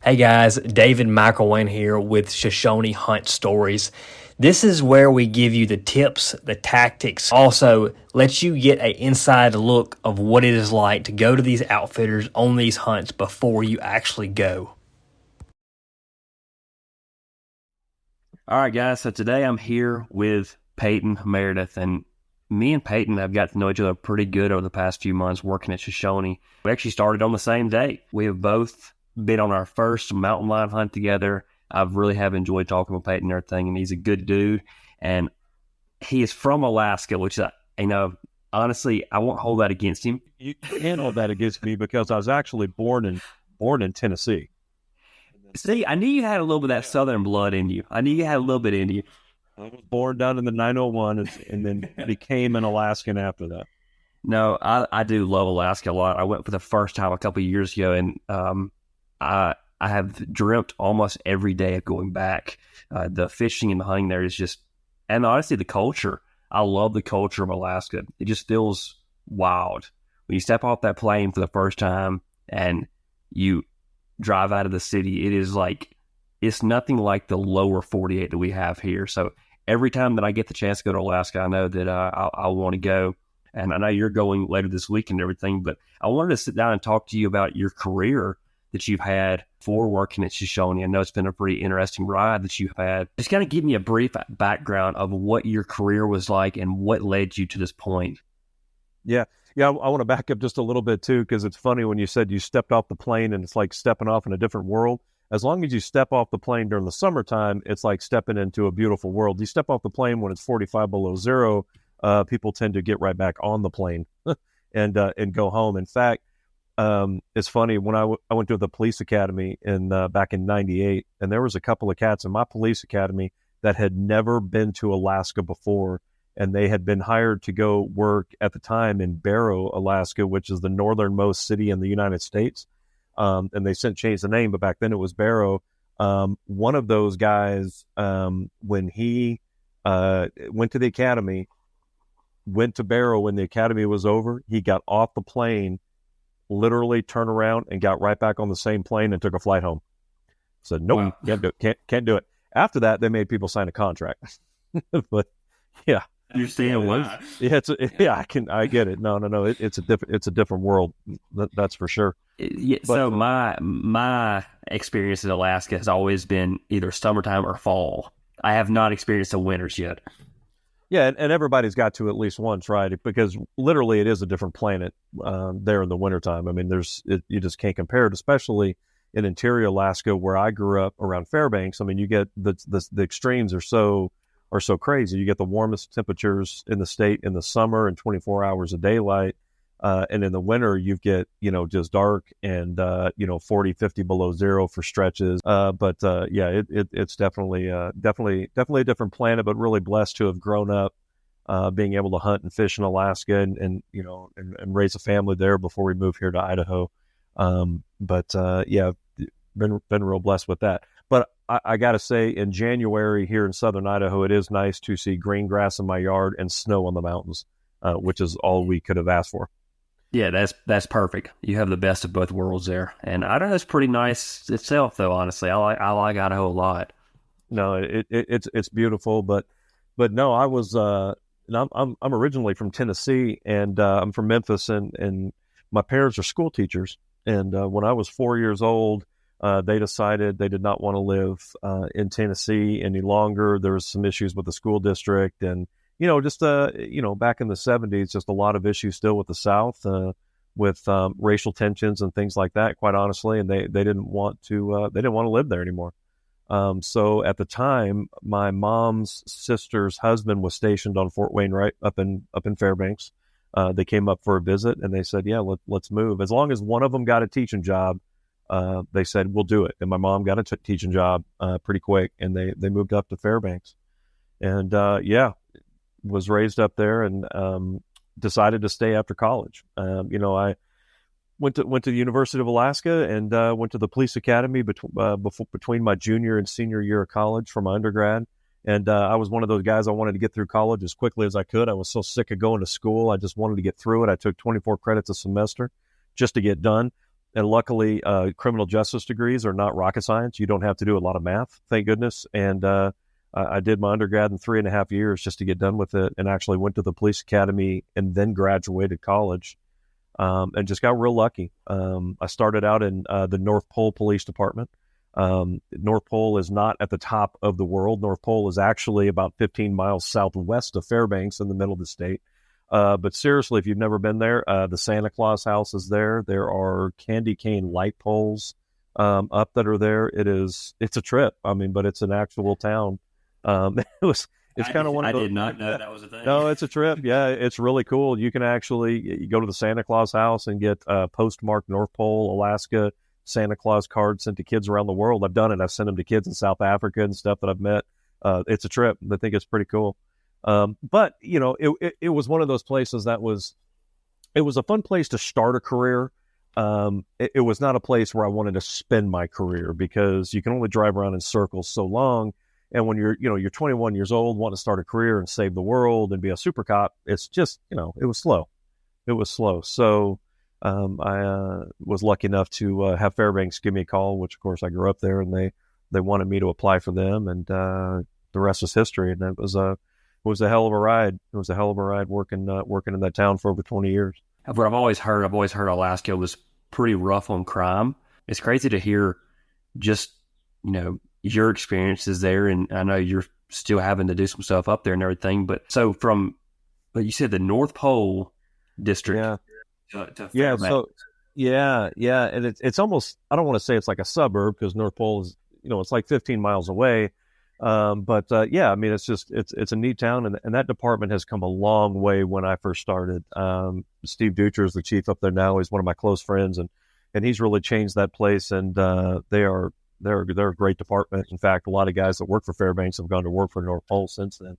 Hey guys, David McElwain here with Shoshone Hunt Stories. This is where we give you the tips, the tactics, also lets you get an inside look of what it is like to go to these outfitters on these hunts before you actually go. All right, guys, so today I'm here with Peyton Merideth, and me and Peyton have got to know each other pretty good over the past few months working at Shoshone. We actually started on the same day. We have both been on our first mountain lion hunt together. I really have enjoyed talking with Peyton and everything, and he's a good dude. And he is from Alaska, which, honestly, I won't hold that against him. You can't hold that against me because I was actually born in Tennessee. See, I knew you had a little bit of that Southern blood in you. I knew you had a little bit in you. I was born down in the 901 and then became an Alaskan after that. No, I do love Alaska a lot. I went for the first time a couple of years ago, and I have dreamt almost every day of going back. The fishing and the hunting there is just, and honestly, the culture. I love the culture of Alaska. It just feels wild. When you step off that plane for the first time and you drive out of the city, it is like, it's nothing like the lower 48 that we have here. So every time that I get the chance to go to Alaska, I know that I'll want to go. And I know you're going later this week and everything, but I wanted to sit down and talk to you about your career that you've had for working at Shoshone. I know it's been a pretty interesting ride that you've had. Just kind of give me a brief background of what your career was like and what led you to this point. Yeah. I want to back up just a little bit too, because it's funny when you said you stepped off the plane and it's like stepping off in a different world. As long as you step off the plane during the summertime, it's like stepping into a beautiful world. You step off the plane when it's 45 below zero, people tend to get right back on the plane and go home. In fact, it's funny when I went to the police academy back in '98, and there was a couple of cats in my police academy that had never been to Alaska before, and they had been hired to go work at the time in Barrow, Alaska, which is the northernmost city in the United States. And they since changed the name, but back then it was Barrow. One of those guys, when he went to the academy, went to Barrow when the academy was over, he got off the plane, literally turned around and got right back on the same plane and took a flight home. Said, nope, can't do it. After that, they made people sign a contract. But yeah. Understand what? Yeah, I get it. No. It's a different world. That's for sure. Yeah. But, so my experience in Alaska has always been either summertime or fall. I have not experienced the winters yet. Yeah, and everybody's got to at least once, right? Because literally it is a different planet there in the wintertime. I mean, you just can't compare it, especially in interior Alaska where I grew up around Fairbanks. I mean, you get the extremes are so crazy. You get the warmest temperatures in the state in the summer and 24 hours of daylight. And in the winter, you get, just dark and, 40, 50 below zero for stretches. It's definitely a different planet, but really blessed to have grown up, being able to hunt and fish in Alaska and raise a family there before we moved here to Idaho. Been real blessed with that. But I got to say, in January here in southern Idaho, it is nice to see green grass in my yard and snow on the mountains, which is all we could have asked for. Yeah, that's perfect. You have the best of both worlds there, and Idaho's pretty nice itself, though. Honestly, I like Idaho a lot. No, it's beautiful, but no, I was I'm originally from Tennessee, and I'm from Memphis, and my parents are school teachers, and when I was 4 years old, they decided they did not want to live in Tennessee any longer. There was some issues with the school district, and back in the 70s, just a lot of issues still with the South, with racial tensions and things like that, quite honestly. And they didn't want to live there anymore. So at the time, my mom's sister's husband was stationed on Fort Wainwright up in Fairbanks. They came up for a visit and they said, yeah, let's move. As long as one of them got a teaching job, they said, we'll do it. And my mom got a teaching job pretty quick, and they moved up to Fairbanks. And was raised up there and decided to stay after college. I went to the University of Alaska and went to the police academy between my junior and senior year of college for my undergrad. And I was one of those guys, I wanted to get through college as quickly as I could. I was so sick of going to school. I just wanted to get through it. I took 24 credits a semester just to get done. And luckily, criminal justice degrees are not rocket science. You don't have to do a lot of math, thank goodness. And I did my undergrad in 3.5 years just to get done with it, and actually went to the police academy and then graduated college, and just got real lucky. I started out in the North Pole Police Department. North Pole is not at the top of the world. North Pole is actually about 15 miles southwest of Fairbanks in the middle of the state. But seriously, if you've never been there, the Santa Claus house is there. There are candy cane light poles up that are there. It's a trip. I mean, but it's an actual town. It's kind of one of those. I did not know that was a thing. No, it's a trip. Yeah, it's really cool. You can you go to the Santa Claus house and get postmarked North Pole, Alaska Santa Claus cards sent to kids around the world. I've done it. I've sent them to kids in South Africa and stuff that I've met. It's a trip. I think it's pretty cool. But it was one of those places it was a fun place to start a career. It was not a place where I wanted to spend my career, because you can only drive around in circles so long. And when you're 21 years old, wanting to start a career and save the world and be a super cop, it's just, it was slow. It was slow. So, I was lucky enough to have Fairbanks give me a call, which of course I grew up there, and they wanted me to apply for them, and the rest is history. And it was a hell of a ride. It was a hell of a ride working in that town for over 20 years. What I've always heard Alaska was pretty rough on crime. It's crazy to hear just, your experiences there. And I know you're still having to do some stuff up there and everything. But you said the North Pole district. Yeah. To yeah. So, yeah. And it's almost, I don't want to say it's like a suburb, because North Pole is, it's like 15 miles away. But I mean, it's a neat town, and that department has come a long way when I first started. Steve Ducher is the chief up there now. He's one of my close friends, and he's really changed that place. And they're a great department. In fact, a lot of guys that work for Fairbanks have gone to work for North Pole since then.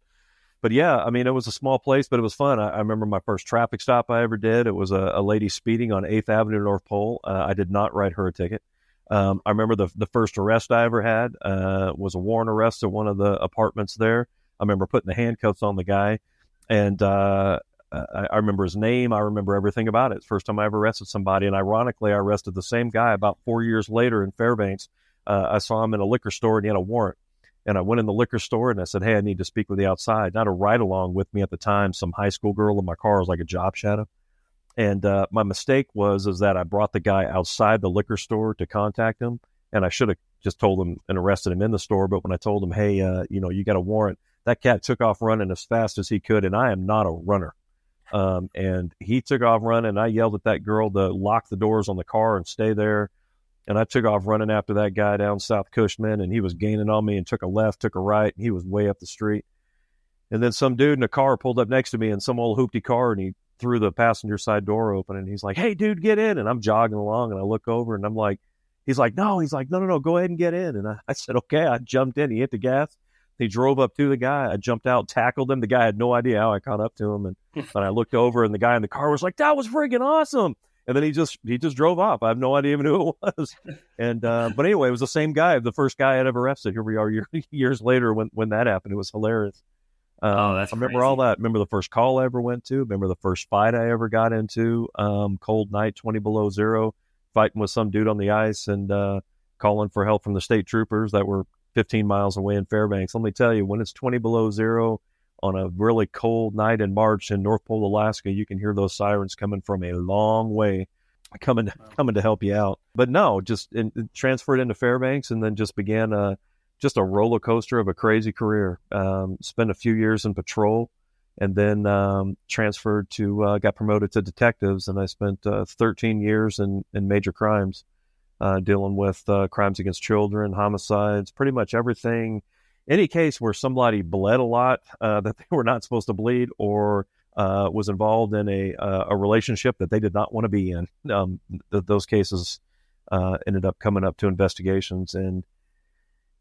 But yeah, I mean, it was a small place, but it was fun. I remember my first traffic stop I ever did. It was a lady speeding on 8th Avenue, North Pole. I did not write her a ticket. I remember the first arrest I ever had was a warrant arrest at one of the apartments there. I remember putting the handcuffs on the guy, and I remember his name. I remember everything about it. It's the first time I ever arrested somebody, and ironically, I arrested the same guy about 4 years later in Fairbanks. I saw him in a liquor store, and he had a warrant. And I went in the liquor store, and I said, "Hey, I need to speak with you outside." Not a ride along with me at the time. Some high school girl in my car was like a job shadow. And my mistake was that I brought the guy outside the liquor store to contact him, and I should have just told him and arrested him in the store. But when I told him, "Hey, you got a warrant," that cat took off running as fast as he could, and I am not a runner. And he took off running. I yelled at that girl to lock the doors on the car and stay there. And I took off running after that guy down South Cushman, and he was gaining on me, and took a left, took a right, and he was way up the street. And then some dude in a car pulled up next to me in some old hoopty car, and he threw the passenger side door open, and he's like, "Hey, dude, get in." And I'm jogging along, and I look over, and I'm like, he's like, "No," "Go ahead and get in." And I said, "Okay." I jumped in. He hit the gas. He drove up to the guy. I jumped out, tackled him. The guy had no idea how I caught up to him. And I looked over, and the guy in the car was like, "That was freaking awesome." And then he just drove off. I have no idea even who it was. And but anyway, it was the same guy, the first guy I'd ever arrested. Here we are years later when that happened. It was hilarious. That's I remember crazy. all that. Remember the first call I ever went to. Remember the first fight I ever got into. Cold night, 20 below zero, fighting with some dude on the ice, and calling for help from the state troopers that were 15 miles away in Fairbanks. Let me tell you, when it's 20 below zero on a really cold night in March in North Pole, Alaska, you can hear those sirens coming from a long way, coming to help you out. But no, just transferred into Fairbanks, and then just began just a roller coaster of a crazy career. Spent a few years in patrol, and then transferred to got promoted to detectives, and I spent 13 years in major crimes, dealing with crimes against children, homicides, pretty much everything. Any case where somebody bled a lot that they were not supposed to bleed, or was involved in a relationship that they did not want to be in. Those cases ended up coming up to investigations, and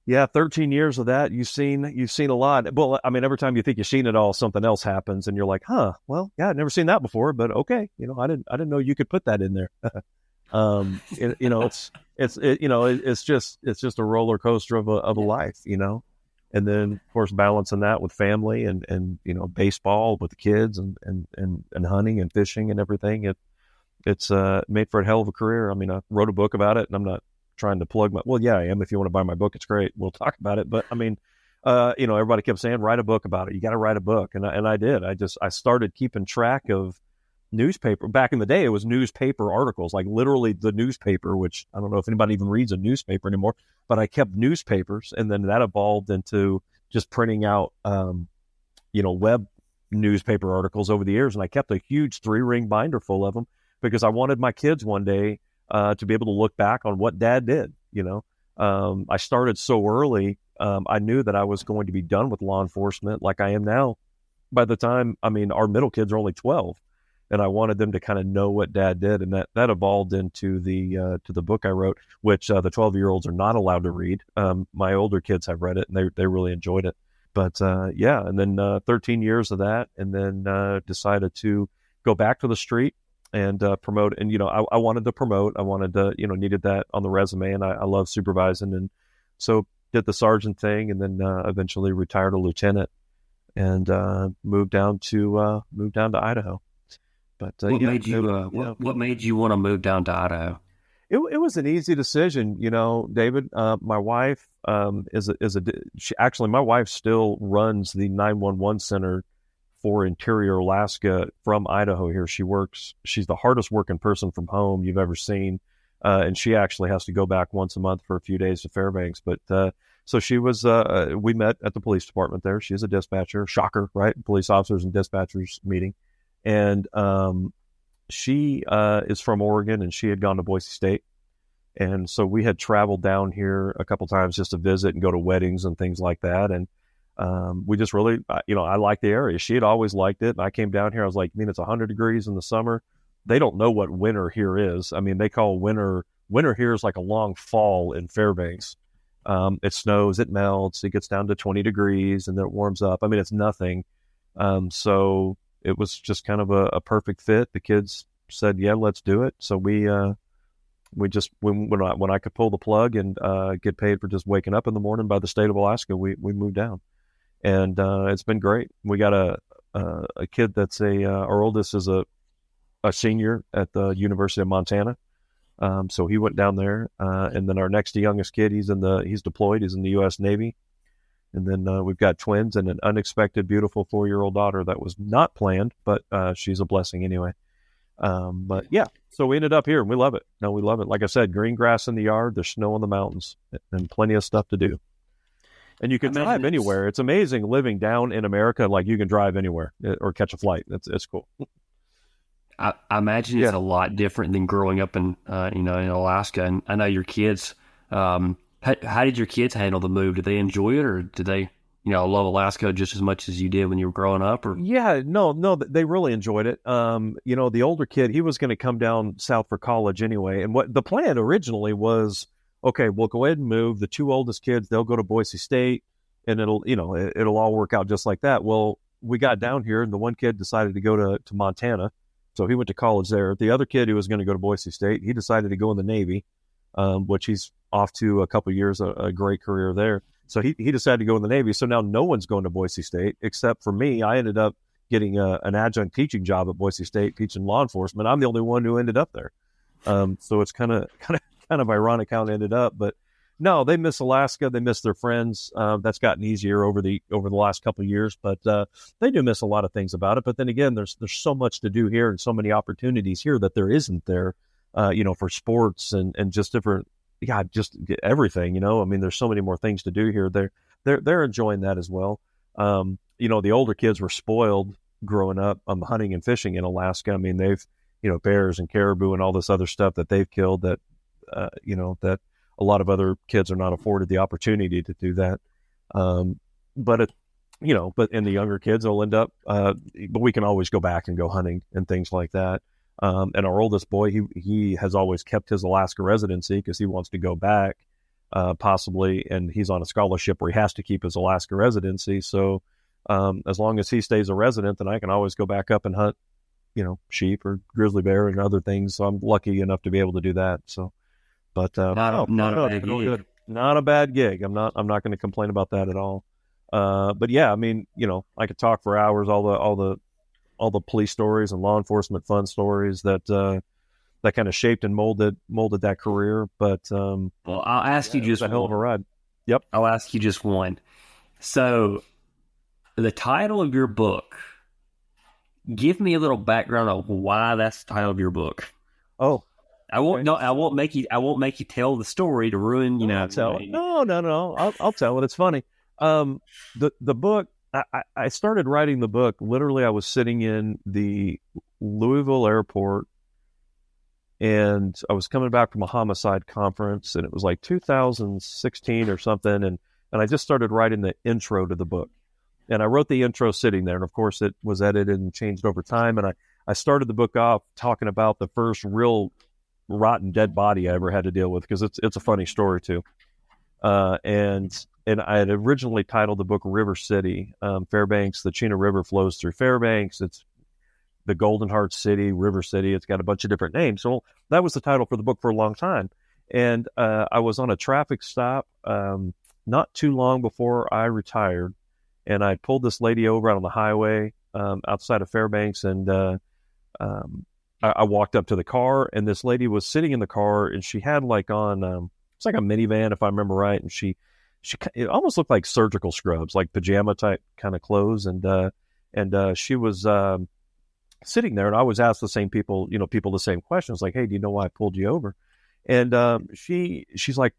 yeah, 13 years of that, you've seen a lot. Well, I mean, every time you think you've seen it all, something else happens, and you're like, "Huh, well, yeah, I'd never seen that before, but okay, I didn't know you could put that in there." It's just a roller coaster of a life, And then, of course, balancing that with family and baseball with the kids and hunting and fishing and everything. It's made for a hell of a career. I mean, I wrote a book about it, and I'm not trying to plug my. Well, yeah, I am. If you want to buy my book, it's great. We'll talk about it. But I mean, everybody kept saying write a book about it. You got to write a book, and I did. I started keeping track of newspaper. Back in the day, it was newspaper articles, like literally the newspaper, which I don't know if anybody even reads a newspaper anymore. But I kept newspapers, and then that evolved into just printing out, web newspaper articles over the years, and I kept a huge 3-ring binder full of them because I wanted my kids one day to be able to look back on what Dad did. I started so early. I knew that I was going to be done with law enforcement like I am now. By the time, our middle kids are only 12, and I wanted them to kind of know what Dad did, and that evolved into the book I wrote, which the 12-year-olds are not allowed to read. My older kids have read it, and they really enjoyed it. But and then 13 years of that, and then decided to go back to the street and promote. And I wanted to promote. I wanted to needed that on the resume, and I love supervising, and so did the sergeant thing, and then eventually retired a lieutenant, and moved down to Idaho. But What made you what made you want to move down to Idaho? It was an easy decision, David. My wife my wife still runs the 911 center for Interior Alaska from Idaho here. She's the hardest working person from home you've ever seen. And she actually has to go back once a month for a few days to Fairbanks. But so she was, we met at the police department there. She's a dispatcher, shocker, right? Police officers and dispatchers meeting. And she is from Oregon, and she had gone to Boise State. And so we had traveled down here a couple times just to visit and go to weddings and things like that. And we just really, I liked the area. She had always liked it. And I came down here. I was like, it's 100 degrees in the summer. They don't know what winter here is. They call winter here is like a long fall in Fairbanks. It snows, it melts, it gets down to 20 degrees, and then it warms up. it's nothing. So it was just kind of a perfect fit. The kids said, yeah, let's do it. So we just, when I could pull the plug and get paid for just waking up in the morning by the state of Alaska, we moved down, and it's been great. We got a kid that's our oldest is a senior at the University of Montana, so he went down there, and then our next youngest kid, he's deployed, he's in the U.S. Navy, and then we've got twins and an unexpected, beautiful 4-year-old daughter that was not planned, but she's a blessing anyway. But yeah, so we ended up here, and we love it. No, we love it. Like I said, green grass in the yard, there's snow on the mountains, and plenty of stuff to do. And you can drive anywhere. It's amazing living down in America. Like, you can drive anywhere or catch a flight. It's cool. I imagine it's a lot different than growing up in Alaska. And I know your kids. How did your kids handle the move? Did they enjoy it, or did they love Alaska just as much as you did when you were growing up? Or yeah, no, they really enjoyed it. The older kid, he was going to come down south for college anyway, and what the plan originally was, okay, we'll go ahead and move. The 2 oldest kids, they'll go to Boise State, and it'll all work out just like that. Well, we got down here, and the one kid decided to go to Montana, so he went to college there. The other kid who was going to go to Boise State, he decided to go in the Navy, which he's off to a couple of years, a great career there. So he decided to go in the Navy. So now no one's going to Boise State except for me. I ended up getting an adjunct teaching job at Boise State, teaching law enforcement. I'm the only one who ended up there. So it's kind of ironic how it ended up. But no, they miss Alaska. They miss their friends. That's gotten easier over the last couple of years. But they do miss a lot of things about it. But then again, there's so much to do here and so many opportunities here that there isn't there, for sports and just different. Yeah, just everything, there's so many more things to do here. They're enjoying that as well. The older kids were spoiled growing up hunting and fishing in Alaska. They've, bears and caribou and all this other stuff that they've killed that a lot of other kids are not afforded the opportunity to do that. But and the younger kids will end up, but we can always go back and go hunting and things like that. And our oldest boy, he has always kept his Alaska residency because he wants to go back, possibly, and he's on a scholarship where he has to keep his Alaska residency. So as long as he stays a resident, then I can always go back up and hunt, sheep or grizzly bear and other things. So I'm lucky enough to be able to do that. So, but not a bad gig. Not a bad gig. I'm not going to complain about that at all. But yeah, I could talk for hours, all the police stories and law enforcement fun stories that that kind of shaped and molded that career. But Well, I'll ask you it was just a hell of a one. ride. Yep. I'll ask you just one. So, the title of your book, give me a little background on why that's the title of your book. Oh, I won't okay. no, I won't make you tell the story to ruin, No, I'll tell it. No. I'll tell it. It's funny. The book. I started writing the book. Literally, I was sitting in the Louisville airport, and I was coming back from a homicide conference, and it was like 2016 or something, and I just started writing the intro to the book. And I wrote the intro sitting there, and of course it was edited and changed over time. And I started the book off talking about the first real rotten dead body I ever had to deal with, because it's a funny story too. And I had originally titled the book River City. Fairbanks, the Chena River flows through Fairbanks. It's the Golden Heart City, River City. It's got a bunch of different names. So that was the title for the book for a long time. And I was on a traffic stop not too long before I retired. And I pulled this lady over out on the highway outside of Fairbanks, and I walked up to the car, and this lady was sitting in the car, and she had like on it's like a minivan, if I remember right, and she it almost looked like surgical scrubs, like pajama type kind of clothes, and she was sitting there, and I always ask the same people the same questions, like, hey, do you know why I pulled you over? And she's like,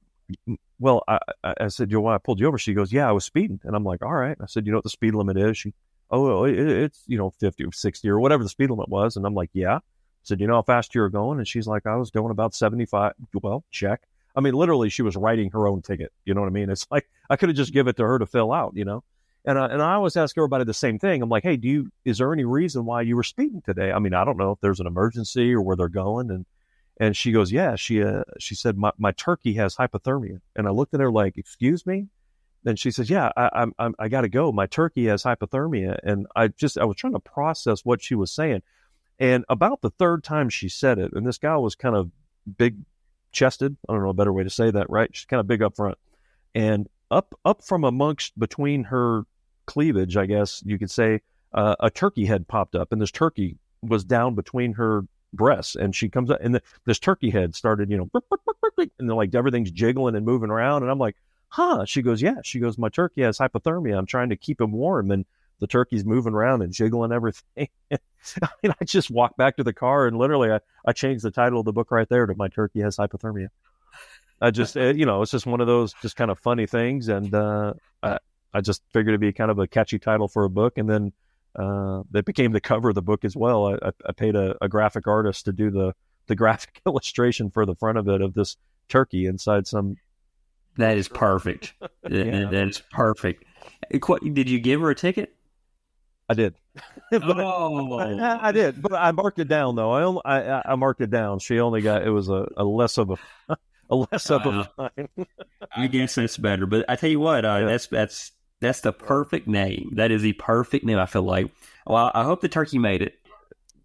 well, I said, you know why I pulled you over? She goes, yeah, I was speeding. And I'm like, all right. I said, you know what the speed limit is? It's 50 or 60 or whatever the speed limit was. And I'm like, yeah. I said, you know how fast you were going? And she's like, I was going about 75. Well, check. I mean, literally, she was writing her own ticket. You know what I mean? It's like, I could have just give it to her to fill out, And I always ask everybody the same thing. I'm like, hey, is there any reason why you were speeding today? I mean, I don't know if there's an emergency or where they're going. And she goes, yeah, she said, my turkey has hypothermia. And I looked at her like, excuse me? And she says, yeah, I got to go. My turkey has hypothermia. And I was trying to process what she was saying. And about the third time she said it, and this guy was kind of big chested. I don't know a better way to say that, right? She's kind of big up front. And up from amongst between her cleavage, I guess you could say, a turkey head popped up. And this turkey was down between her breasts, and she comes up, and this turkey head started, and like everything's jiggling and moving around, and I'm like, huh? She goes, yeah. She goes, my turkey has hypothermia. I'm trying to keep him warm, and the turkey's moving around and jiggling everything. I just walked back to the car, and literally I changed the title of the book right there to My Turkey Has Hypothermia. I just it's just one of those just kind of funny things, and I just figured it'd be kind of a catchy title for a book, and then that became the cover of the book as well. I paid a graphic artist to do the graphic illustration for the front of it, of this turkey inside some. That is perfect. Yeah. That is perfect. Did you give her a ticket? I did. Oh, I did, but I marked it down though. I marked it down. She only got, it was a less of a fine. I guess that's better. But I tell you what, that's the perfect name. That is the perfect name, I feel like. Well, I hope the turkey made it.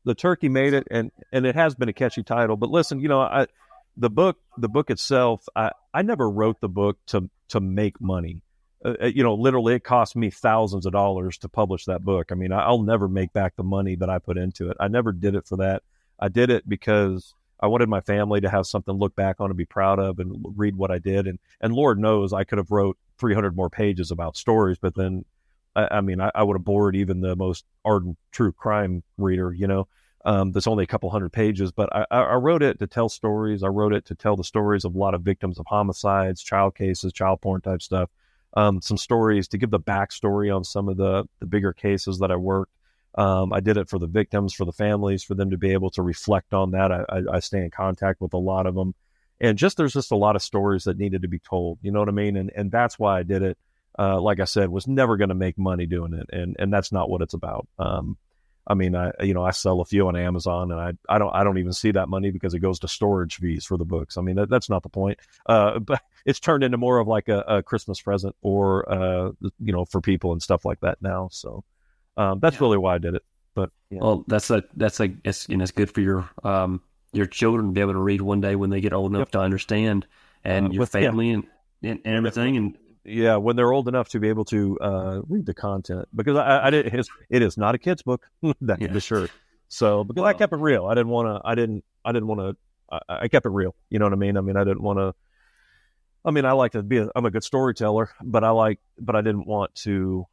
The turkey made it, and it has been a catchy title. But listen, the book itself, I never wrote the book to make money. Literally, it cost me thousands of dollars to publish that book. I mean, I'll never make back the money that I put into it. I never did it for that. I did it because I wanted my family to have something to look back on and be proud of, and read what I did. And Lord knows I could have wrote 300 more pages about stories, but then, I would have bored even the most ardent true crime reader, that's only a couple hundred pages. But I wrote it to tell stories. I wrote it to tell the stories of a lot of victims of homicides, child cases, child porn type stuff. Some stories to give the backstory on some of the bigger cases that I worked. I did it for the victims, for the families, for them to be able to reflect on that. I stay in contact with a lot of them. And there's just a lot of stories that needed to be told. You know what I mean? And that's why I did it. Like I said, was never going to make money doing it. And that's not what it's about. I sell a few on Amazon, and I don't even see that money because it goes to storage fees for the books. I mean, that's not the point. But it's turned into more of like a Christmas present, or, for people and stuff like that now. So, that's really why I did it. But well, it's good for your children to be able to read one day when they get old enough to understand, and your family and everything. And when they're old enough to be able to read the content, because it is not a kid's book. That can be sure. So because I kept it real, I didn't want to I kept it real. You know what I mean? I mean, I didn't want to. I mean, I like to be. I'm a good storyteller, but I didn't want to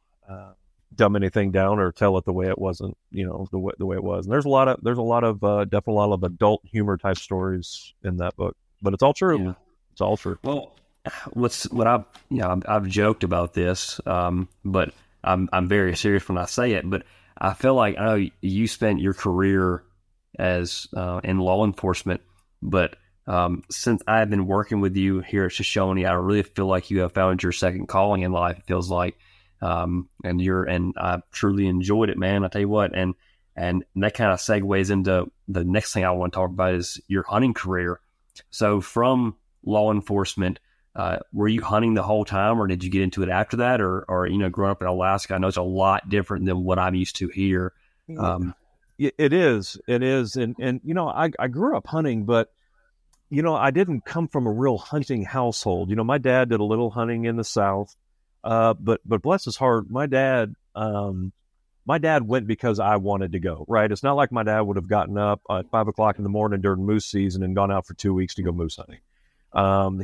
dumb anything down or tell it the way it wasn't. You know, the way it was. And there's a lot of definitely a lot of adult humor type stories in that book, but it's all true. Yeah. It's all true. Well, what I I've joked about this, but I'm very serious when I say it. But I feel like I know you spent your career as in law enforcement, but since I've been working with you here at Shoshone, I really feel like you have found your second calling in life. It feels like, and I truly enjoyed it, man. I tell you what, and that kind of segues into the next thing I want to talk about is your hunting career. So from law enforcement, were you hunting the whole time, or did you get into it after that, or growing up in Alaska? I know it's a lot different than what I'm used to here. Um, It is, and I grew up hunting, but I didn't come from a real hunting household. My dad did a little hunting in the South, but bless his heart, my dad went because I wanted to go. Right? It's not like my dad would have gotten up at 5 o'clock in the morning during moose season and gone out for 2 weeks to go moose hunting.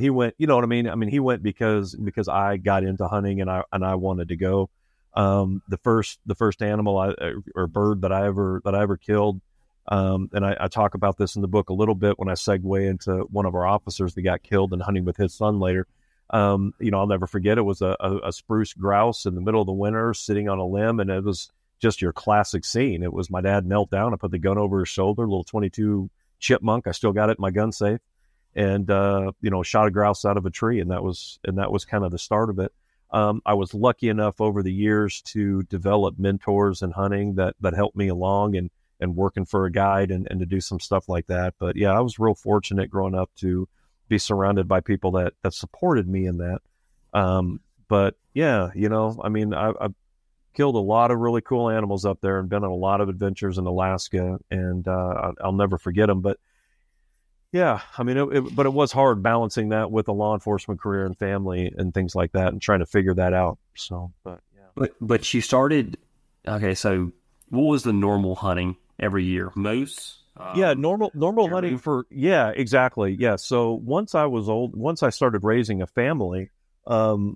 He went, you know what I mean? I mean, he went because I got into hunting and I wanted to go. The first animal or bird that I ever killed. And I talk about this in the book a little bit when I segue into one of our officers that got killed and hunting with his son later. I'll never forget. It was a spruce grouse in the middle of the winter sitting on a limb. And it was just your classic scene. It was my dad knelt down. I put the gun over his shoulder, little 22 chipmunk. I still got it in my gun safe, and shot a grouse out of a tree. And that was kind of the start of it. I was lucky enough over the years to develop mentors in hunting that helped me along and working for a guide and to do some stuff like that. But yeah, I was real fortunate growing up to be surrounded by people that supported me in that. But yeah, I mean, I've killed a lot of really cool animals up there and been on a lot of adventures in Alaska, and I'll never forget them. But yeah, I mean, but it was hard balancing that with a law enforcement career and family and things like that, and trying to figure that out. So, but yeah. But you started. Okay, so what was the normal hunting every year? Moose. Yeah, normal hunting for exactly. Yeah. So once I started raising a family, I've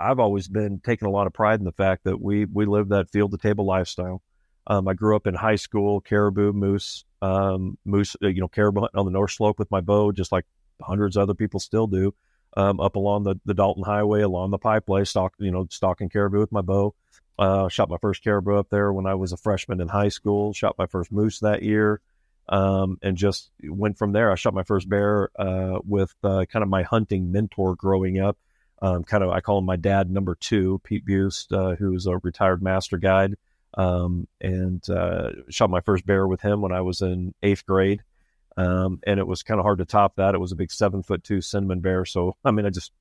always been taking a lot of pride in the fact that we live that field to table lifestyle. I grew up in high school, caribou, moose, caribou hunting on the North Slope with my bow, just like hundreds of other people still do, up along the Dalton Highway, along the Pipeway, stalking caribou with my bow. Shot my first caribou up there when I was a freshman in high school, shot my first moose that year, and just went from there. I shot my first bear with kind of my hunting mentor growing up. I call him my dad number two, Pete Bust, who's a retired master guide. And shot my first bear with him when I was in 8th grade. And it was kind of hard to top that. It was a big 7'2" cinnamon bear. So, I mean, I just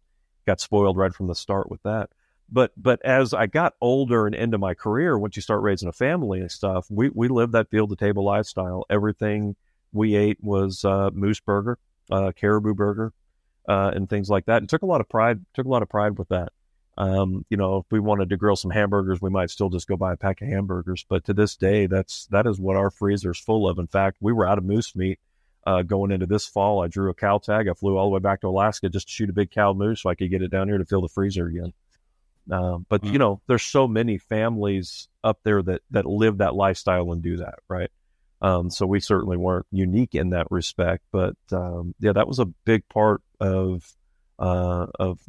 got spoiled right from the start with that. But as I got older and into my career, once you start raising a family and stuff, we lived that field to table lifestyle. Everything we ate was moose burger, caribou burger, and things like that. And took a lot of pride with that. If we wanted to grill some hamburgers, we might still just go buy a pack of hamburgers. But to this day, that is what our freezer's full of. In fact, we were out of moose meat going into this fall. I drew a cow tag. I flew all the way back to Alaska just to shoot a big cow moose so I could get it down here to fill the freezer again. But there's so many families up there that live that lifestyle and do that, right? So we certainly weren't unique in that respect. But that was a big part of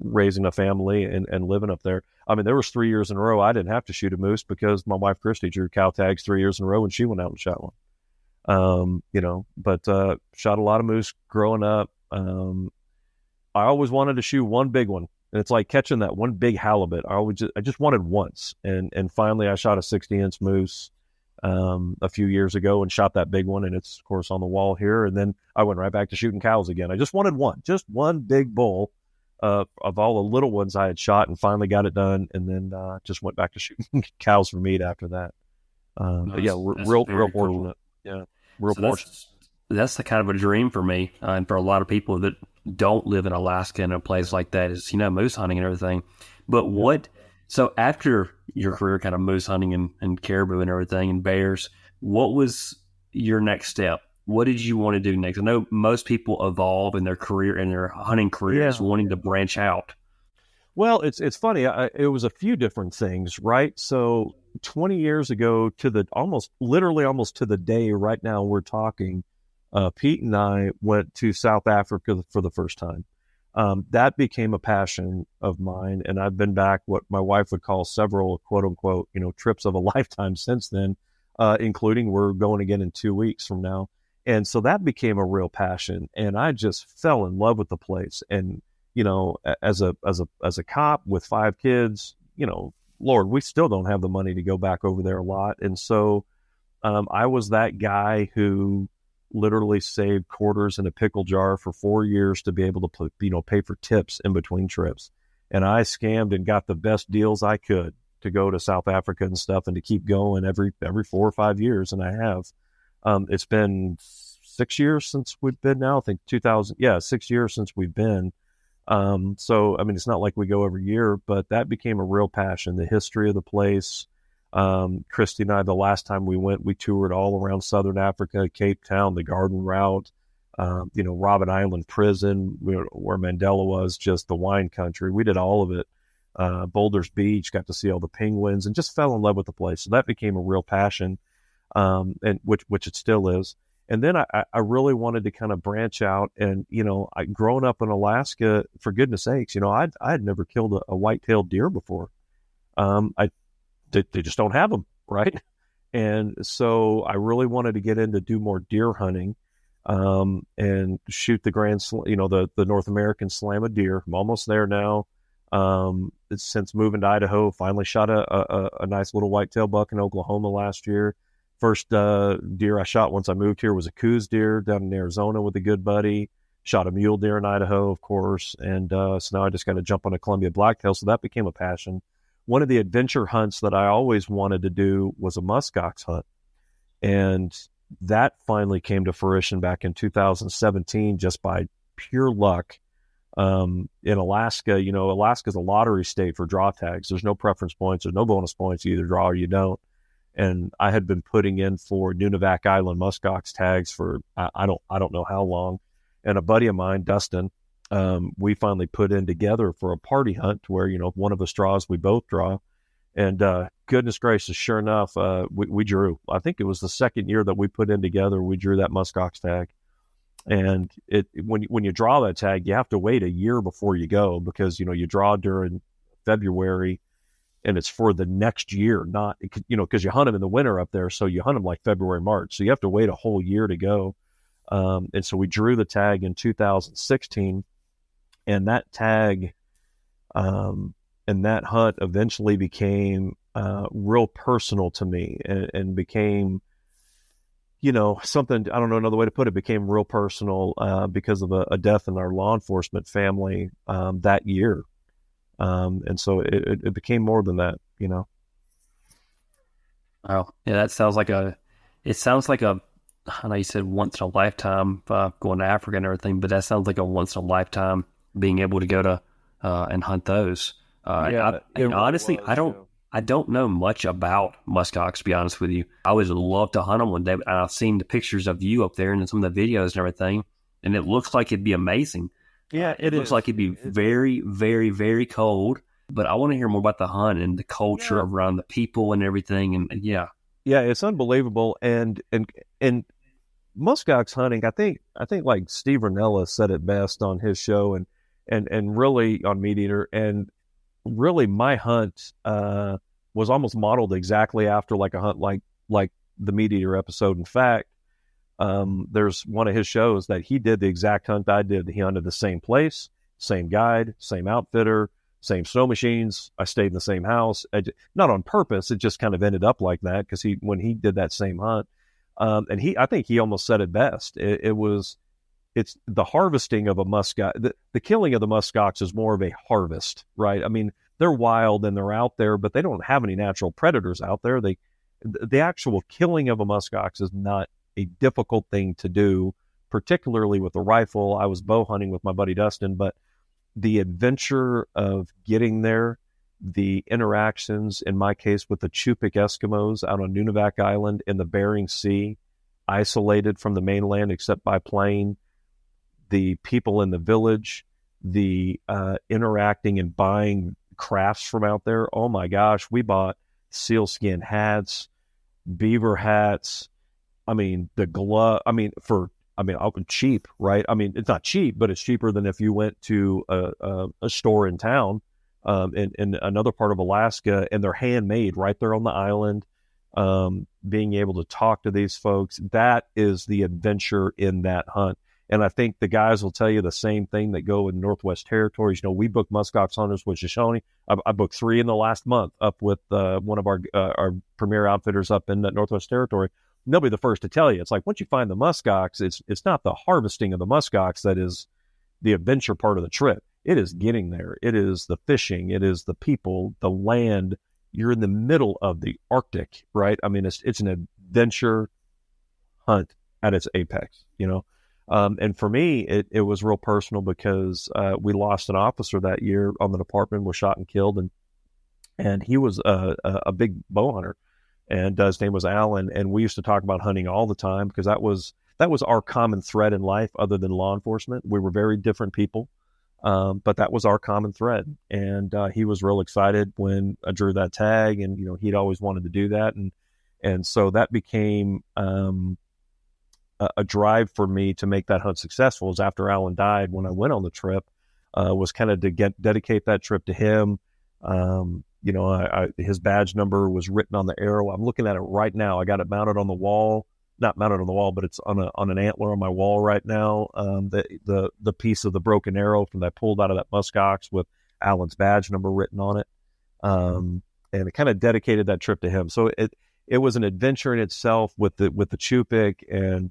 raising a family and living up there. I mean, there was 3 years in a row I didn't have to shoot a moose because my wife Christy drew cow tags 3 years in a row and she went out and shot one. But shot a lot of moose growing up. I always wanted to shoot one big one. And it's like catching that one big halibut. I just wanted once. And finally I shot a 60-inch moose a few years ago and shot that big one, and it's of course on the wall here. And then I went right back to shooting cows again. I just wanted one big bull of all the little ones I had shot, and finally got it done. And then just went back to shooting cows for meat after that. But yeah, real fortunate. Cool. Yeah, real fortunate. That's the kind of a dream for me, and for a lot of people that don't live in Alaska in a place like that, is moose hunting and everything. But so after your career kind of moose hunting and caribou and everything and bears, what was your next step? what did you want to do next? I know most people evolve in their career, in their hunting careers, Yeah. wanting to branch out. Well, it's funny. It was a few different things, right? So 20 years ago, to the literally almost to the day right now we're talking, Pete and I went to South Africa for the first time. That became a passion of mine, and I've been back what my wife would call several quote unquote, trips of a lifetime since then, including we're going again in 2 weeks from now. And so that became a real passion, and I just fell in love with the place. And as a cop with 5 kids, Lord, we still don't have the money to go back over there a lot. And so I was that guy who literally saved quarters in a pickle jar for 4 years to be able to pay for tips in between trips. And I scammed and got the best deals I could to go to South Africa and stuff, and to keep going every 4 or 5 years. And I have. It's been 6 years since we've been now. I think 6 years since we've been. So, I mean, it's not like we go every year, but that became a real passion, the history of the place. Christy and I, the last time we went, we toured all around Southern Africa, Cape Town, the Garden Route, Robben Island Prison, where Mandela was, just the wine country. We did all of it. Boulders Beach, got to see all the penguins, and just fell in love with the place. So that became a real passion, and which it still is. And then I really wanted to kind of branch out, and growing up in Alaska, for goodness sakes, I had never killed a white-tailed deer before. They just don't have them, right? And so I really wanted to get in to do more deer hunting, and shoot the North American Slam of deer. I'm almost there now. Since moving to Idaho, finally shot a nice little whitetail buck in Oklahoma last year. First deer I shot once I moved here was a Coues deer down in Arizona with a good buddy. Shot a mule deer in Idaho, of course. And so now I just got to jump on a Columbia blacktail. So that became a passion. One of the adventure hunts that I always wanted to do was a muskox hunt. And that finally came to fruition back in 2017, just by pure luck. In Alaska, Alaska's a lottery state for draw tags. There's no preference points. There's no bonus points. You either draw or you don't. And I had been putting in for Nunivak Island Muskox tags for I don't know how long. And a buddy of mine, Dustin, we finally put in together for a party hunt where one of us draws, we both draw. And goodness gracious, sure enough, we drew. I think it was the second year that we put in together, we drew that muskox tag. And when you draw that tag, you have to wait a year before you go, because you draw during February. And it's for the next year, not, because you hunt them in the winter up there. So you hunt them like February, March. So you have to wait a whole year to go. And so we drew the tag in 2016. And that tag and that hunt eventually became real personal to me, and became, something, I don't know another way to put it, became real personal because of a death in our law enforcement family that year. And so it became more than that, Oh, yeah, that sounds like I know you said once in a lifetime going to Africa and everything, but that sounds like a once in a lifetime being able to go to and hunt those. Honestly, I don't know much about muskox, to be honest with you. I would love to hunt them one day, but I've seen the pictures of you up there and some of the videos and everything, and it looks like it'd be amazing. Yeah, it looks like it'd be very, very, very cold, but I want to hear more about the hunt and the culture around the people and everything. And yeah, it's unbelievable. And muskox hunting, I think like Steve Ranella said it best on his show, and really on Meat Eater, and really my hunt was almost modeled exactly after like a hunt like the Meat Eater episode. In fact, there's one of his shows that he did the exact hunt I did. He hunted the same place, same guide, same outfitter, same snow machines. I stayed in the same house, not on purpose. It just kind of ended up like that because when he did that same hunt, and I think he almost said it best. It's the harvesting of a muskox. The killing of the muskox is more of a harvest, right? I mean, they're wild and they're out there, but they don't have any natural predators out there. The actual killing of a muskox is not a difficult thing to do, particularly with a rifle. I was bow hunting with my buddy Dustin, but the adventure of getting there, the interactions, in my case, with the Chupik Eskimos out on Nunivak Island in the Bering Sea, isolated from the mainland except by plane. The people in the village, the interacting and buying crafts from out there. Oh my gosh, we bought sealskin hats, beaver hats. I mean, the glove. Cheap, right? I mean, it's not cheap, but it's cheaper than if you went to a store in town in another part of Alaska, and they're handmade right there on the island. Being able to talk to these folks, that is the adventure in that hunt. And I think the guys will tell you the same thing that go in Northwest Territories. You know, we book muskox hunters with Shoshone. I booked 3 in the last month up with one of our premier outfitters up in the Northwest Territory. And they'll be the first to tell you. It's like, once you find the muskox, it's not the harvesting of the muskox that is the adventure part of the trip. It is getting there. It is the fishing. It is the people, the land. You're in the middle of the Arctic, right? I mean, it's an adventure hunt at its apex, you know? And for me, it was real personal because we lost an officer that year on the department, was shot and killed, and he was a big bow hunter, and his name was Alan, and we used to talk about hunting all the time because that was our common thread in life other than law enforcement. We were very different people, but that was our common thread, and he was real excited when I drew that tag, and you know, he'd always wanted to do that, and so that became a drive for me to make that hunt successful. Is after Alan died, when I went on the trip, was kind of to dedicate that trip to him. You know, his badge number was written on the arrow. I'm looking at it right now. I got it mounted on the wall, not mounted on the wall, but it's on an antler on my wall right now. The piece of the broken arrow from that I pulled out of that muskox with Alan's badge number written on it. And it kind of dedicated that trip to him. So it was an adventure in itself with the Chupik and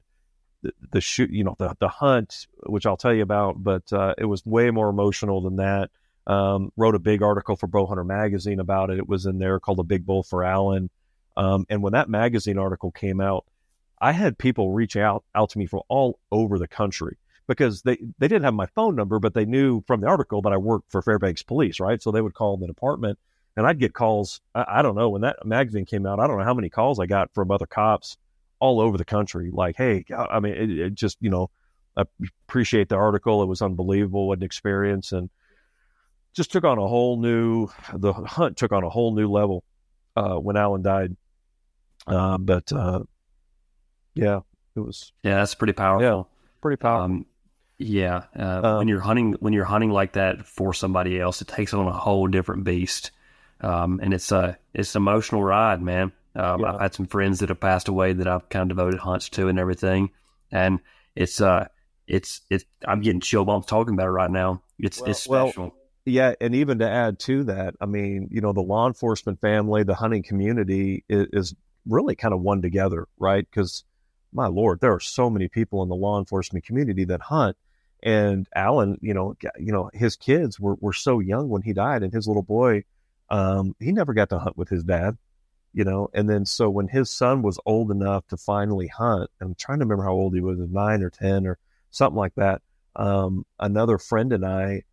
the shoot, you know, the hunt, which I'll tell you about, but it was way more emotional than that. Wrote a big article for Bowhunter magazine about it. It was in there called A Big Bull for Allen. And when that magazine article came out, I had people reach out to me from all over the country because they didn't have my phone number, but they knew from the article that I worked for Fairbanks Police, right? So they would call the department, and I'd get calls. I don't know, when that magazine came out, I don't know how many calls I got from other cops all over the country. Like, hey, I mean, it just, you know, I appreciate the article. It was unbelievable, an experience, and just the hunt took on a whole new level when Alan died. Yeah, it was. Yeah, that's pretty powerful. Yeah, pretty powerful. When you're hunting like that for somebody else, it takes on a whole different beast. And it's an emotional ride, man. I've had some friends that have passed away that I've kind of devoted hunts to and everything. And it's I'm getting chill bumps talking about it right now. It's special. Well, yeah. And even to add to that, I mean, you know, the law enforcement family, the hunting community is really kind of one together, right? Because my Lord, there are so many people in the law enforcement community that hunt. And Alan, you know, his kids were so young when he died, and his little boy, he never got to hunt with his dad, you know. And then so when his son was old enough to finally hunt, I'm trying to remember how old he was, 9 or 10 or something like that. Another friend and I,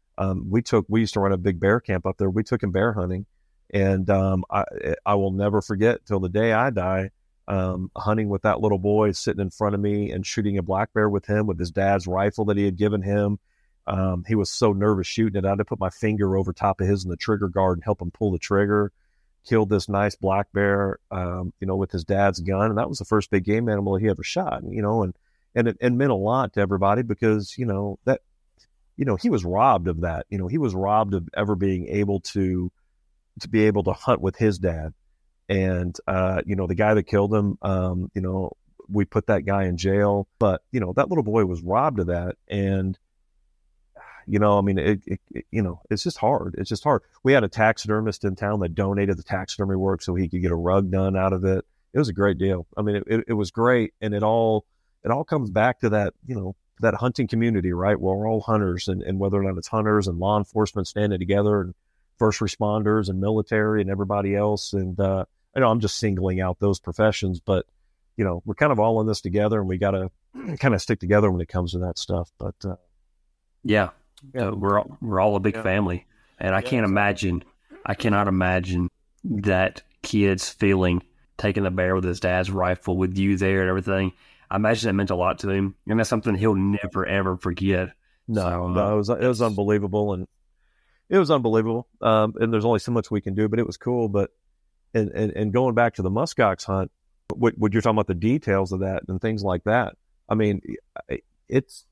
we used to run a big bear camp up there. We took him bear hunting, and I will never forget till the day I die, hunting with that little boy sitting in front of me and shooting a black bear with him with his dad's rifle that he had given him. He was so nervous shooting it. I had to put my finger over top of his in the trigger guard and help him pull the trigger. Killed this nice black bear, you know, with his dad's gun. And that was the first big game animal he ever shot, you know, and it meant a lot to everybody because, you know, that, you know, he was robbed of that. You know, he was robbed of ever being able to be able to hunt with his dad. And, you know, the guy that killed him, you know, we put that guy in jail, but, you know, that little boy was robbed of that. And, you know, I mean, it you know, it's just hard. It's just hard. We had a taxidermist in town that donated the taxidermy work so he could get a rug done out of it. It was a great deal. I mean, it was great. And it all comes back to that, you know, that hunting community, right? We're all hunters, and whether or not it's hunters and law enforcement standing together and first responders and military and everybody else. And, I know I'm just singling out those professions, but, you know, we're kind of all in this together, and we got to kind of stick together when it comes to that stuff. But, we're all a big family, and I cannot imagine that kid's feeling taking the bear with his dad's rifle with you there and everything. I imagine that meant a lot to him, and that's something he'll never ever forget. No, So no, it was unbelievable, and it was unbelievable. And there's only so much we can do, but it was cool. But and going back to the muskox hunt, what you're talking about, the details of that and things like that. I mean, it's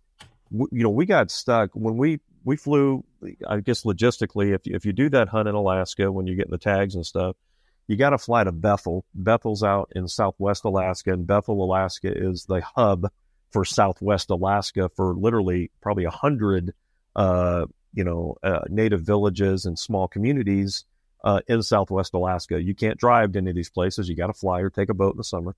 we got stuck when we flew. I guess logistically, if you do that hunt in Alaska when you're getting the tags and stuff, you got to fly to Bethel. Bethel's out in Southwest Alaska, and Bethel, Alaska, is the hub for Southwest Alaska for literally probably 100 native villages and small communities in Southwest Alaska. You can't drive to any of these places. You got to fly or take a boat in the summer.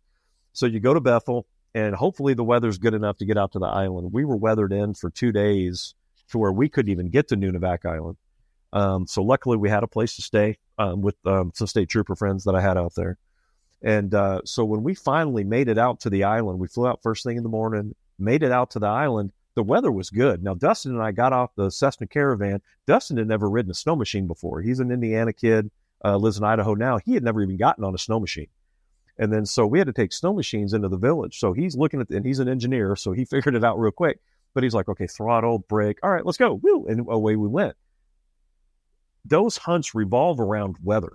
So you go to Bethel, and hopefully the weather's good enough to get out to the island. We were weathered in for 2 days to where we couldn't even get to Nunivak Island. So luckily we had a place to stay with some state trooper friends that I had out there. And so when we finally made it out to the island, we flew out first thing in the morning, made it out to the island. The weather was good. Now, Dustin and I got off the Cessna Caravan. Dustin had never ridden a snow machine before. He's an Indiana kid, lives in Idaho now. He had never even gotten on a snow machine. And then so we had to take snow machines into the village. So he's looking at, and he's an engineer, so he figured it out real quick. But he's like, okay, throttle, brake. All right, let's go. Woo! And away we went. Those hunts revolve around weather.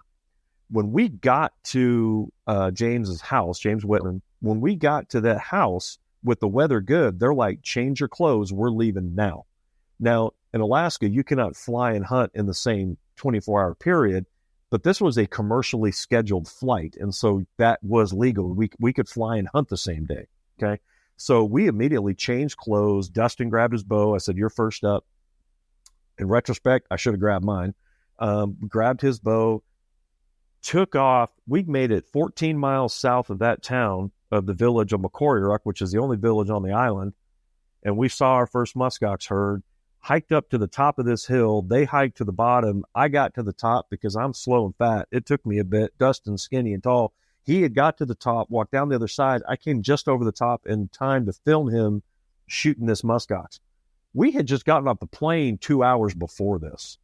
When we got to James's house, James Whitman, when we got to that house with the weather good, they're like, change your clothes. We're leaving now. Now, in Alaska, you cannot fly and hunt in the same 24-hour period, but this was a commercially scheduled flight. And so that was legal. We could fly and hunt the same day. Okay. So we immediately changed clothes. Dustin grabbed his bow. I said, you're first up. In retrospect, I should have grabbed mine. Grabbed his bow, took off. We made it 14 miles south of that town, of the village of Macoriaruck, which is the only village on the island. And we saw our first muskox herd, hiked up to the top of this hill. They hiked to the bottom. I got to the top because I'm slow and fat. It took me a bit. Dustin's skinny and tall. He had got to the top, walked down the other side. I came just over the top in time to film him shooting this muskox. We had just gotten off the plane 2 hours before this.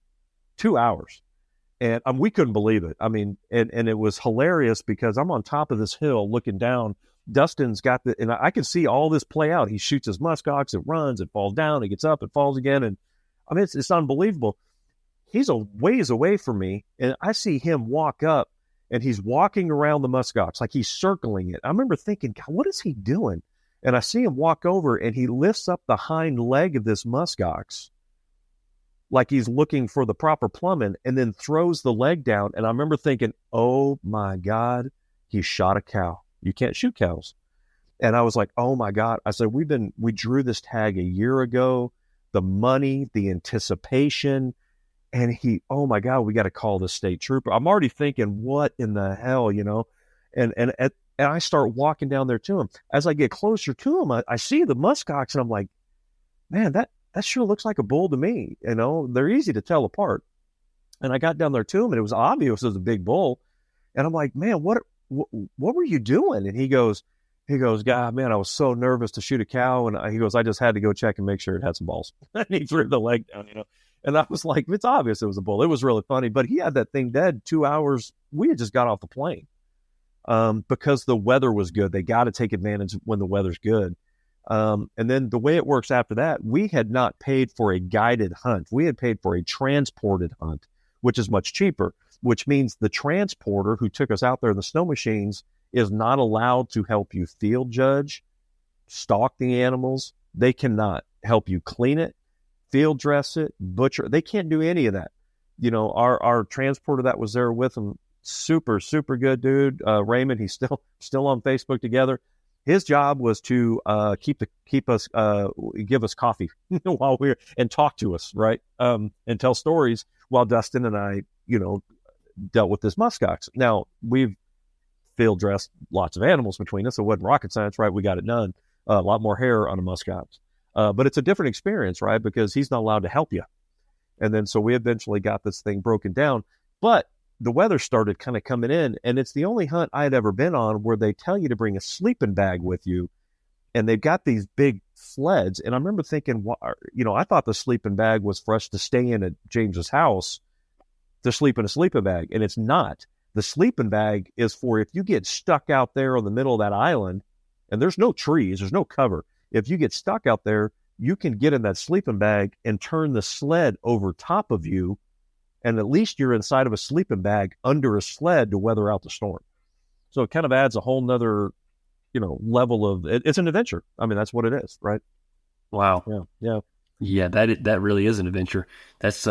2 hours. And we couldn't believe it. I mean, and it was hilarious because I'm on top of this hill looking down. Dustin's got and I can see all this play out. He shoots his muskox, it runs, it falls down, it gets up, it falls again. And I mean, it's unbelievable. He's a ways away from me, and I see him walk up, and he's walking around the muskox, like he's circling it. I remember thinking, God, what is he doing? And I see him walk over, and he lifts up the hind leg of this muskox, like he's looking for the proper plumbing, and then throws the leg down. And I remember thinking, oh my God, he shot a cow. You can't shoot cows. And I was like, oh my God. I said, we drew this tag a year ago, the money, the anticipation. And oh my God, we got to call the state trooper. I'm already thinking, what in the hell, and I start walking down there to him. As I get closer to him, I see the muskox, and I'm like, man, that sure looks like a bull to me. They're easy to tell apart. And I got down there to him, and it was obvious it was a big bull. And I'm like, man, what were you doing? And he goes, God, man, I was so nervous to shoot a cow. And he goes, I just had to go check and make sure it had some balls. And he threw the leg down, And I was like, it's obvious it was a bull. It was really funny. But he had that thing dead 2 hours. We had just got off the plane because the weather was good. They got to take advantage when the weather's good. And then the way it works after that, we had not paid for a guided hunt. We had paid for a transported hunt, which is much cheaper, which means the transporter who took us out there in the snow machines is not allowed to help you field judge, stalk the animals. They cannot help you clean it, field dress it, butcher. They can't do any of that. Our transporter that was there with him, super, super good dude. Raymond, he's still on Facebook together. His job was to give us coffee while and talk to us, right? And tell stories while Dustin and I, dealt with this muskox. Now, we've field dressed lots of animals between us. So it wasn't rocket science, right? We got it done. A lot more hair on a muskox. But it's a different experience, right? Because he's not allowed to help you. And then so we eventually got this thing broken down. But the weather started kind of coming in, and it's the only hunt I had ever been on where they tell you to bring a sleeping bag with you, and they've got these big sleds. And I remember thinking, I thought the sleeping bag was for us to stay in at James's house to sleep in a sleeping bag, and it's not. The sleeping bag is for if you get stuck out there in the middle of that island and there's no trees, there's no cover. If you get stuck out there, you can get in that sleeping bag and turn the sled over top of you, and at least you're inside of a sleeping bag under a sled to weather out the storm. So it kind of adds a whole nother, level of it's an adventure. I mean, that's what it is, right? Wow. Yeah. That really is an adventure. That's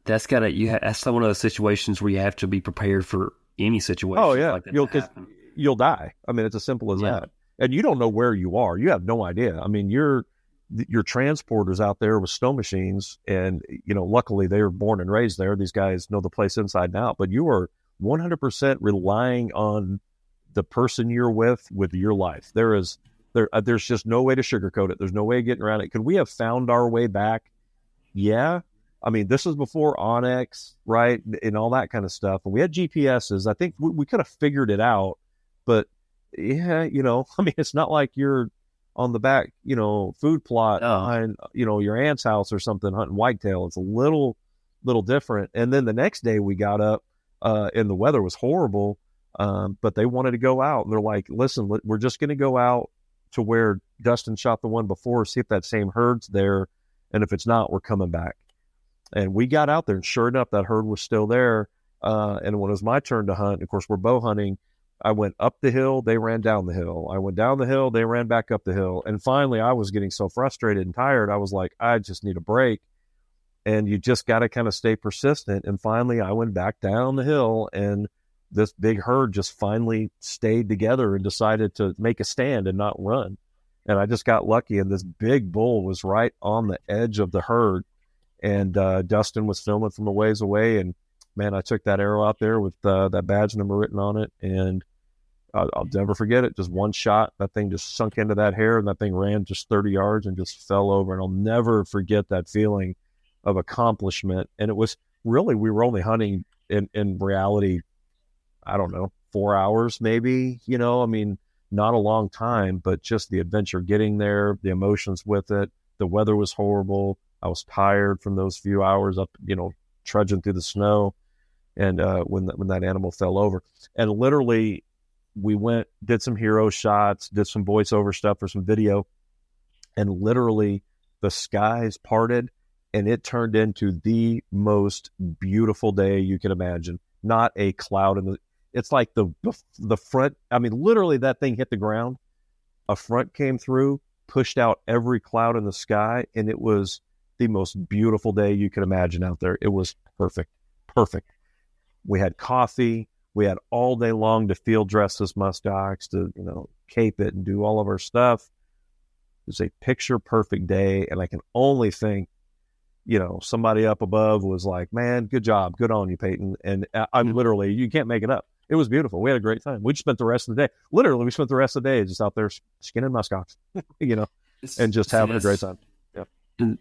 that's one of those situations where you have to be prepared for any situation. Oh yeah, like that you'll die. I mean, it's as simple as that. And you don't know where you are. You have no idea. I mean, your transporters out there with snow machines, and luckily they were born and raised there. These guys know the place inside and out. But you are 100% relying on the person you're with your life. There's just no way to sugarcoat it. There's no way of getting around it. Could we have found our way back? Yeah. I mean, this was before Onyx, right? And all that kind of stuff. And we had GPSs. I think we could have figured it out. But yeah, I mean, it's not like you're on the back, food plot behind, your aunt's house or something hunting whitetail. It's a little different. And then the next day we got up and the weather was horrible. But they wanted to go out. And they're like, listen, we're just going to go out to where Dustin shot the one before, see if that same herd's there. And if it's not, we're coming back. And we got out there, and sure enough, that herd was still there. And when it was my turn to hunt, and of course, we're bow hunting, I went up the hill, they ran down the hill. I went down the hill, they ran back up the hill. And finally, I was getting so frustrated and tired, I was like, I just need a break. And you just got to kind of stay persistent. And finally, I went back down the hill, and this big herd just finally stayed together and decided to make a stand and not run. And I just got lucky, and this big bull was right on the edge of the herd. And Dustin was filming from a ways away, and man, I took that arrow out there with that badge number written on it, and I'll never forget it. Just one shot, that thing just sunk into that hair, and that thing ran just 30 yards and just fell over. And I'll never forget that feeling of accomplishment. And it was really, we were only hunting in reality, I don't know, 4 hours maybe. I mean, not a long time, but just the adventure getting there, the emotions with it. The weather was horrible. I was tired from those few hours up, trudging through the snow. And when that animal fell over, and literally we did some hero shots, did some voiceover stuff for some video, and literally the skies parted, and it turned into the most beautiful day you can imagine. Not a cloud it's like the front. I mean, literally that thing hit the ground. A front came through, pushed out every cloud in the sky, and it was the most beautiful day you could imagine out there. It was perfect. We had coffee. We had all day long to field dress this muskox, to, cape it and do all of our stuff. It was a picture perfect day. And I can only think, somebody up above was like, man, good job. Good on you, Peyton. And I'm literally, you can't make it up. It was beautiful. We had a great time. We just spent the rest of the day, literally, we spent the rest of the day just out there skinning muskox, and just having a great time.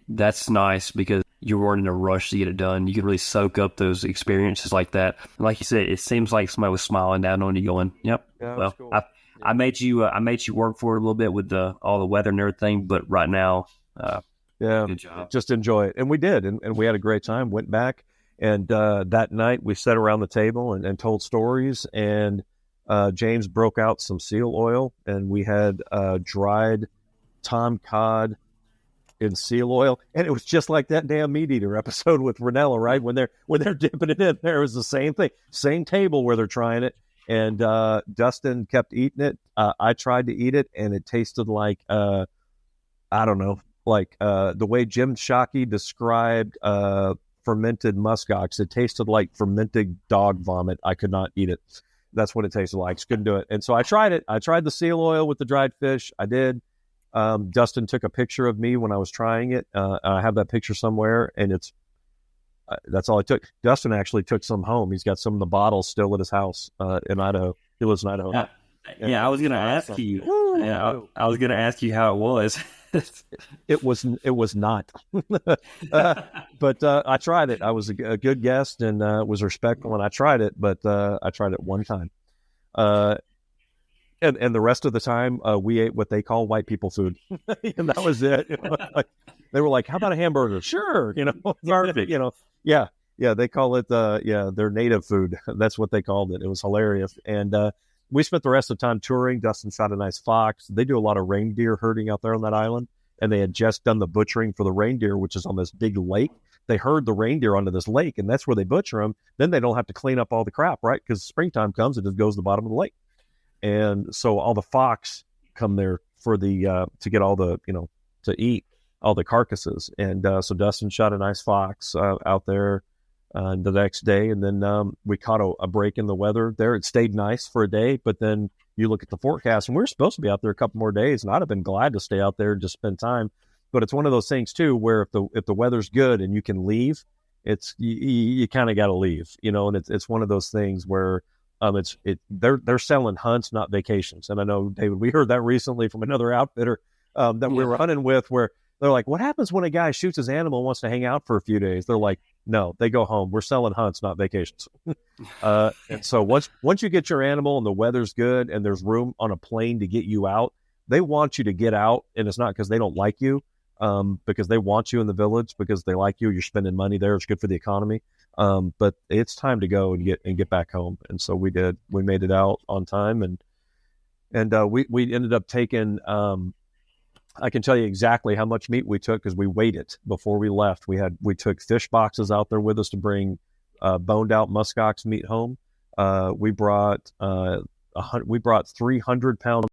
That's nice because you weren't in a rush to get it done. You can really soak up those experiences like that. And like you said, it seems like somebody was smiling down on you, going, "Yep, well, cool. I made you work for it a little bit with all the weather and everything, but right now, good job. Just enjoy it." And we did, and we had a great time. Went back, and that night we sat around the table and told stories. And James broke out some seal oil, and we had dried tom cod in seal oil, and it was just like that damn meat eater episode with Ranella, right? When they're dipping it in there, it was the same thing, same table where they're trying it. And Dustin kept eating it. I tried to eat it, and it tasted like I don't know, like the way Jim Shockey described fermented muskox. It tasted like fermented dog vomit. I could not eat it. That's what it tasted like. Just couldn't do it. And so I tried it. I tried the seal oil with the dried fish. I did. Dustin took a picture of me when I was trying it. I have that picture somewhere, and that's all I took. Dustin actually took some home. He's got some of the bottles still at his house in Idaho. He lives in Idaho. Yeah, I was going to ask you. Yeah, I was going to ask you how it was. It was not. But I tried it. I was a good guest and was respectful, and I tried it. But I tried it one time. And the rest of the time, we ate what they call white people food. And that was it. They were like, how about a hamburger? Sure. Perfect. Yeah. They call it, their native food. That's what they called it. It was hilarious. And we spent the rest of the time touring. Dustin shot a nice fox. They do a lot of reindeer herding out there on that island, and they had just done the butchering for the reindeer, which is on this big lake. They herd the reindeer onto this lake, and that's where they butcher them. Then they don't have to clean up all the crap, right? Because springtime comes, it just goes to the bottom of the lake. And so all the fox come there for the to get all the, to eat all the carcasses. And so Dustin shot a nice fox out there the next day. And then we caught a break in the weather there. It stayed nice for a day, but then you look at the forecast, and we were supposed to be out there a couple more days, and I'd have been glad to stay out there and just spend time. But it's one of those things too, where if the weather's good and you can leave, it's you kind of got to leave, and it's one of those things where they're selling hunts, not vacations. And I know, David, we heard that recently from another outfitter that we were hunting with, where they're like, what happens when a guy shoots his animal and wants to hang out for a few days? They're like, no, they go home. We're selling hunts, not vacations. And so once you get your animal and the weather's good and there's room on a plane to get you out, they want you to get out. And it's not because they don't like you, because they want you in the village, because they like you. You're spending money there. It's good for the economy. But it's time to go and get back home. And so we did. We made it out on time, and we ended up taking. I can tell you exactly how much meat we took because we weighed it before we left. We took fish boxes out there with us to bring boned out muskox meat home. We brought 300 pounds